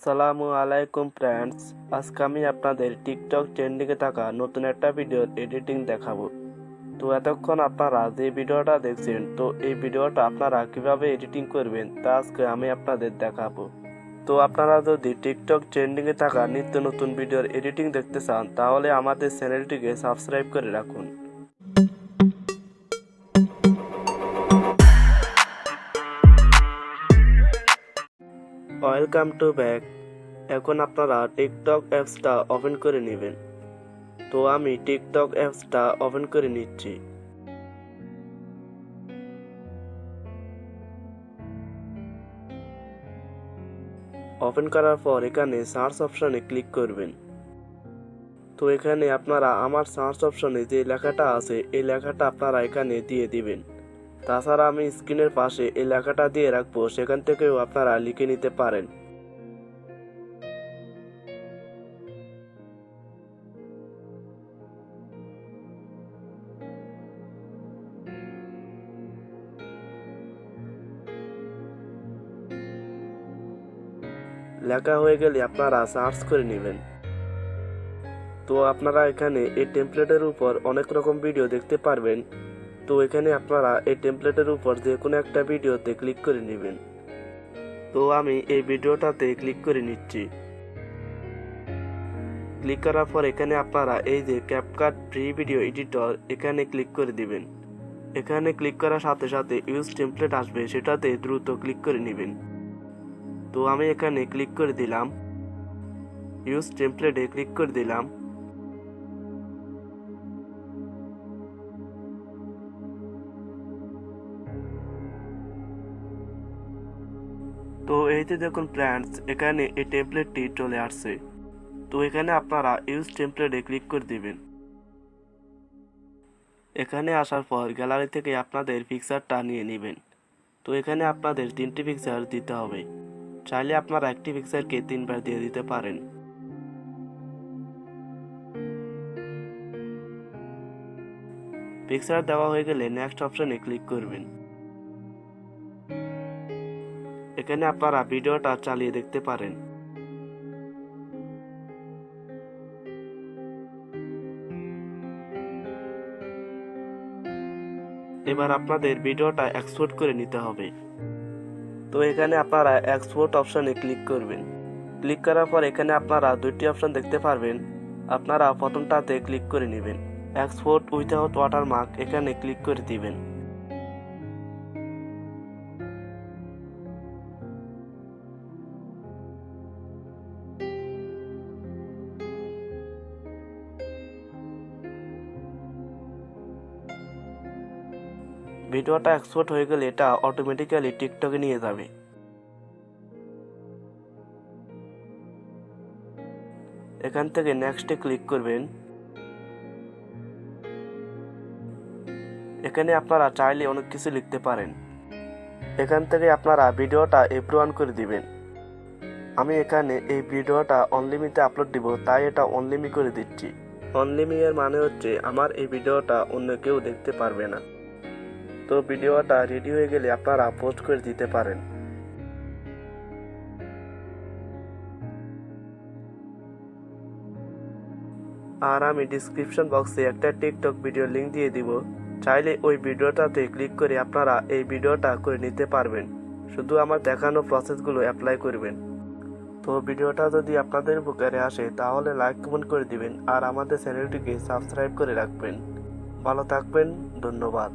আসসালামু আলাইকুম ফ্রেন্ডস, আজকে আমি আপনাদের টিকটক ট্রেন্ডিংয়ে থাকা নতুন একটা ভিডিওর এডিটিং দেখাবো। তো এতক্ষণ আপনারা যে ভিডিওটা দেখছেন, তো এই ভিডিওটা আপনারা কিভাবে এডিটিং করবেন তা আজকে আমি আপনাদের দেখাবো। তো আপনারা যদি টিকটক ট্রেন্ডিংয়ে থাকা নিত্য নতুন ভিডিওর এডিটিং দেখতে চান, তাহলে আমাদের চ্যানেলটিকে সাবস্ক্রাইব করে রাখুন। Welcome to back. এখন আপনারা টিকটক অ্যাপসটা ওপেন করে নেবেন। তো আমি টিকটক অ্যাপসটা ওপেন করে নিচ্ছি। ওপেন করার পর এখানে সার্চ অপশনে ক্লিক করবেন। তো এখানে আপনারা আমার সার্চ অপশনে যে লেখাটা আছে এই লেখাটা আপনারা এখানে দিয়ে দিবেন। তাছাড়া আমি স্ক্রিনের পাশে এই লেখাটা দিয়ে রাখবো, সেখান থেকেও আপনারা লিখে নিতে পারেন। লেখা হয়ে গেলে আপনারা সার্চ করে নেবেন। তো আপনারা এখানে এই টেমপ্লেটের উপর অনেক রকম ভিডিও দেখতে পারবেন। তো এখানে আপনারা এই টেমপ্লেটের উপর যে কোনো একটা ভিডিওতে ক্লিক করে নেবেন। তো আমি এই ভিডিওটাতে ক্লিক করে নিচ্ছি। ক্লিক করার পর এখানে আপনারা এই যে ক্যাপকাট ফ্রি ভিডিও এডিটর এখানে ক্লিক করে দিবেন। এখানে ক্লিক করার সাথে সাথে ইউজ টেমপ্লেট আসবে, সেটাতে দ্রুত ক্লিক করে নেবেন। তো আমি এখানে ক্লিক করে দিলাম, ইউজ টেমপ্লেটে ক্লিক করে দিলাম। তো এইতে দেখুন ফ্রেন্ডস, এখানে এই টেমপ্লেটটি চলে আসছে। তো এখানে আপনারা ইউজ টেমপ্লেটে ক্লিক করে দিবেন। এখানে আসার পর গ্যালারি থেকে আপনাদের পিকচারটা নিয়ে নেবেন। তো এখানে আপনাদের 3টি পিকচার দিতে হবে। চাইলে আপনারা একটি পিকচারকে 3বার দিয়ে দিতে পারেন। পিকচার দেওয়া হয়ে গেলে নেক্সট অপশনে ক্লিক করবেন। এখানে আপনারা ভিডিওটা চালিয়ে দেখতে পারেন। এবার আপনাদের ভিডিওটা এক্সপোর্ট করে নিতে হবে। তো এখানে আপনারা এক্সপোর্ট অপশনে ক্লিক করবেন। ক্লিক করার পর এখানে আপনারা 2টি অপশন দেখতে পারবেন। আপনারা প্রথমটাতে ক্লিক করে নেবেন, এক্সপোর্ট উইথাউট ওয়াটারমার্ক, এখানে ক্লিক করে দিবেন। ভিডিওটা এক্সপোর্ট হয়ে গেলে এটা অটোমেটিক্যালি টিকটকে নিয়ে যাবে। এখান থেকে নেক্সটে ক্লিক করবেন। এখানে আপনারা চাইলে অনেক কিছু লিখতে পারেন। এখান থেকে আপনারা ভিডিওটা এপ্রুভ করে দিবেন। আমি এখানে এই ভিডিওটা অনলিমিতে আপলোড দিব, তাই এটা অনলিমি করে দিচ্ছি। অনলিমি এর মানে হচ্ছে আমার এই ভিডিওটা অন্য কেউ দেখতে পারবে না। তো ভিডিওটা রেডি হয়ে গেলে আপনারা পোস্ট করে দিতে পারেন। আর আমি ডিসক্রিপশন বক্সে একটা টিকটক ভিডিও লিংক দিয়ে দিব, চাইলে ওই ভিডিওটাতে ক্লিক করে আপনারা এই ভিডিওটা করে নিতে পারবেন। শুধু আমার দেখানো প্রসেসগুলো অ্যাপ্লাই করবেন। তো ভিডিওটা যদি আপনাদের উপকারে আসে তাহলে লাইক কমেন্ট করে দিবেন আর আমাদের চ্যানেলটিকে সাবস্ক্রাইব করে রাখবেন। ভালো থাকবেন, ধন্যবাদ।